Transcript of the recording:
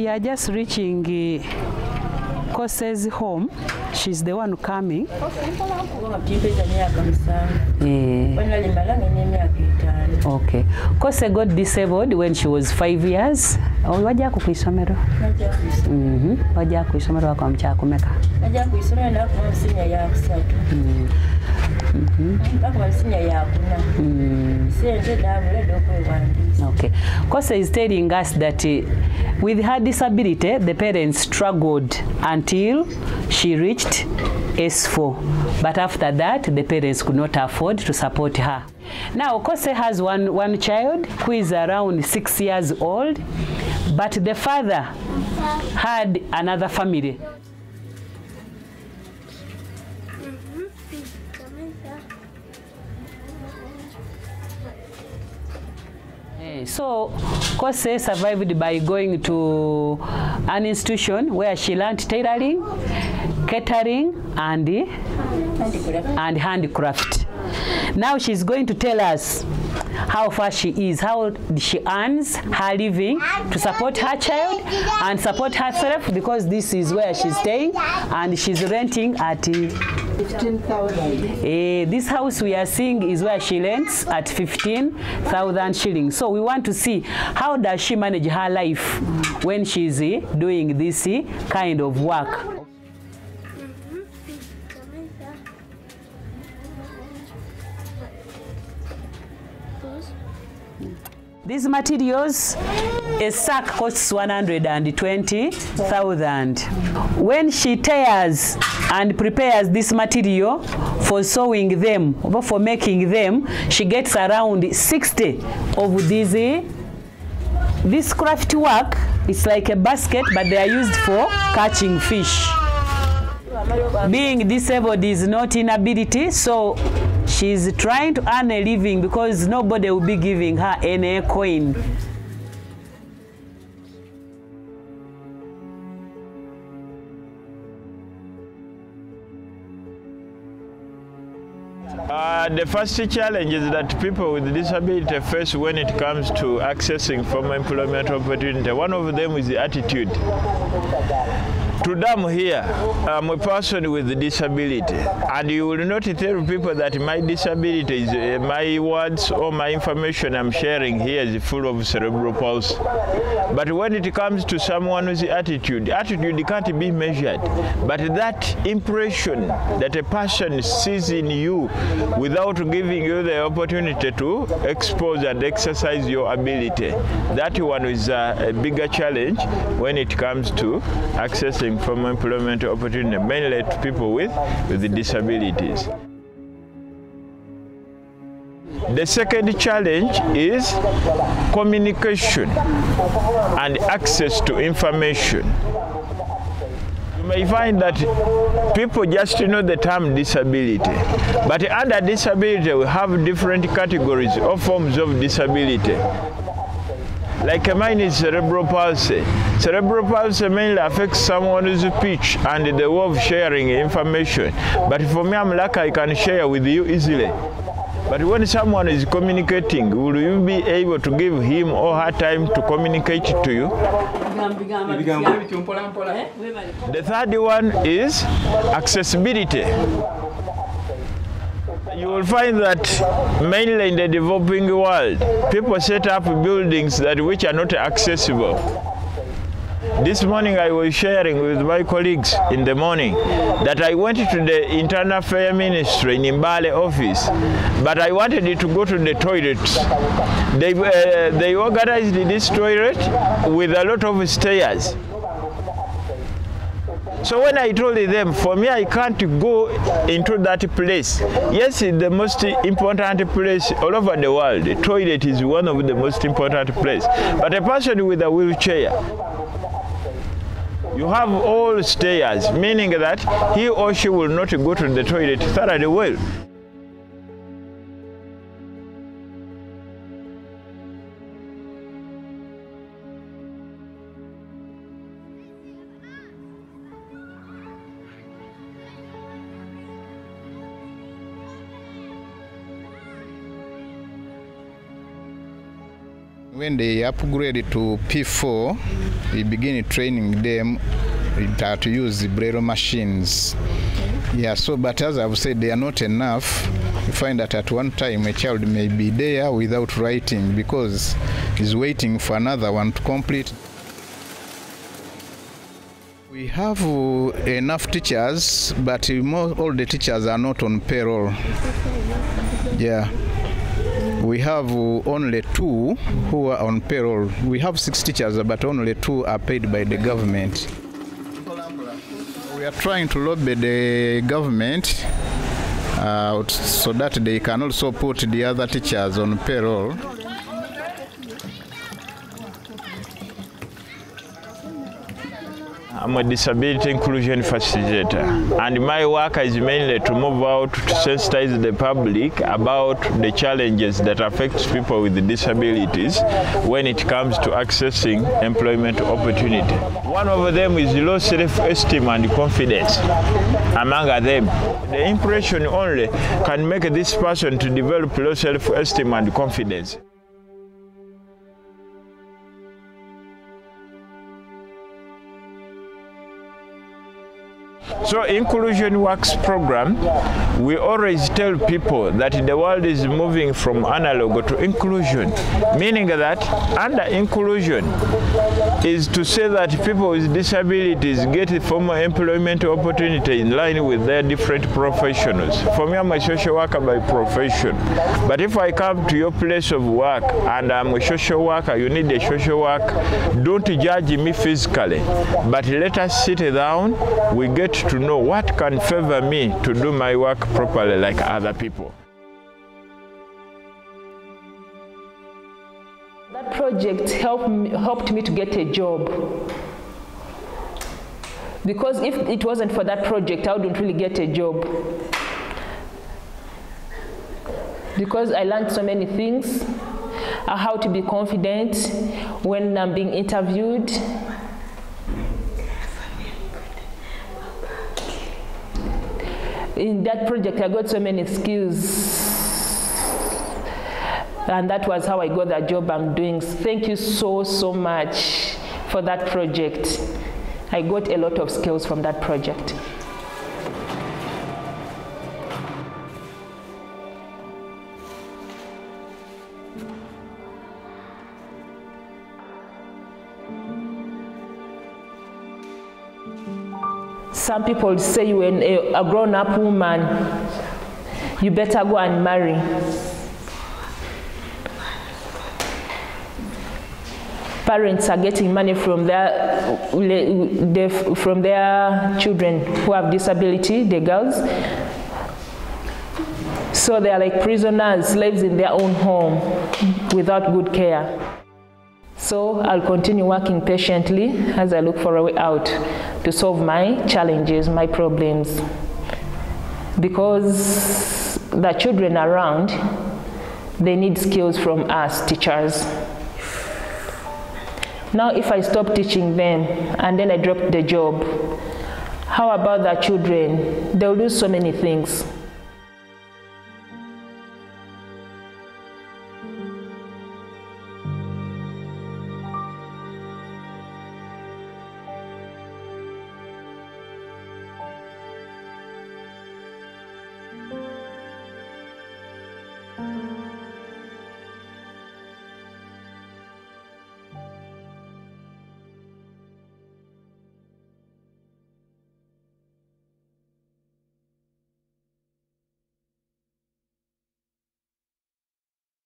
we are just reaching Kose's home. She's the one coming. Okay. Kose got disabled when she was 5 years. Wajja kuisomero. Wajja kuisomero wako mcha kumeka. Wajja kuisomero na kwa msinya ya kusatu. Okay. Kose is telling us that with her disability, the parents struggled until she reached S4. But after that, the parents could not afford to support her. Now, Kose has one child who is around 6 years old, but the father had another family. So, Kose survived by going to an institution where she learned tailoring, catering, and handicraft. Now she's going to tell us how far she is, how she earns her living to support her child and support herself, because this is where she's staying and she's renting at 15,000. This house we are seeing is where she rents at 15,000 shillings. So we want to see how does she manage her life when she's doing this kind of work. These materials, a sack costs 120,000. When she tears and prepares this material for sewing them, or for making them, she gets around 60 of these. This craft work is like a basket, but they are used for catching fish. Being disabled is not inability, so she's trying to earn a living because nobody will be giving her any coin. The first challenge is that people with disability face when it comes to accessing formal employment opportunity. One of them is the attitude. To them here, I'm a person with a disability, and you will not tell people that my disability is my words or my information I'm sharing here is full of cerebral palsy. But when it comes to someone with attitude can't be measured. But that impression that a person sees in you without giving you the opportunity to expose and exercise your ability, that one is a bigger challenge when it comes to accessing from employment opportunity, mainly to people with disabilities. The second challenge is communication and access to information. You may find that people just know the term disability, but under disability we have different categories or forms of disability. Like mine is cerebral palsy. Cerebral palsy mainly affects someone's speech and the way of sharing information. But for me, I'm lucky I can share with you easily. But when someone is communicating, will you be able to give him or her time to communicate to you? The third one is accessibility. You will find that mainly in the developing world, people set up buildings which are not accessible. This morning I was sharing with my colleagues in the morning that I went to the Internal Affairs Ministry in Mbale office, but I wanted to go to the toilets. They organized this toilet with a lot of stairs. So when I told them, for me, I can't go into that place. Yes, it's the most important place all over the world. The toilet is one of the most important places. But a person with a wheelchair, you have all stairs, meaning that he or she will not go to the toilet thoroughly well. When they upgrade to P4, we begin training them to use the Braille machines. Yeah, so, but as I've said, they are not enough. You find that at one time a child may be there without writing because he's waiting for another one to complete. We have enough teachers, but all the teachers are not on payroll. Yeah. We have only 2 who are on payroll. We have 6 teachers, but only 2 are paid by the government. We are trying to lobby the government so that they can also put the other teachers on payroll. I'm a disability inclusion facilitator, and my work is mainly to move out to sensitize the public about the challenges that affect people with disabilities when it comes to accessing employment opportunity. One of them is low self-esteem and confidence among them. The impression only can make this person to develop low self-esteem and confidence. So Inclusion Works program, we always tell people that the world is moving from analog to inclusion, meaning that under inclusion is to say that people with disabilities get a formal employment opportunity in line with their different professions. For me, I'm a social worker by profession, but if I come to your place of work and I'm a social worker, you need a social work, don't judge me physically, but let us sit down, we get to know what can favor me to do my work properly like other people. That project helped me to get a job. Because if it wasn't for that project, I wouldn't really get a job. Because I learned so many things, how to be confident when I'm being interviewed. In that project, I got so many skills. And that was how I got the job I'm doing. Thank you so much for that project. I got a lot of skills from that project. Some people say when a grown-up woman, you better go and marry. Parents are getting money from their children who have disability, the girls. So they are like prisoners, slaves in their own home without good care. So I'll continue working patiently as I look for a way out to solve my challenges, my problems. Because the children around, they need skills from us teachers. Now if I stop teaching them and then I drop the job, how about the children? They'll lose so many things.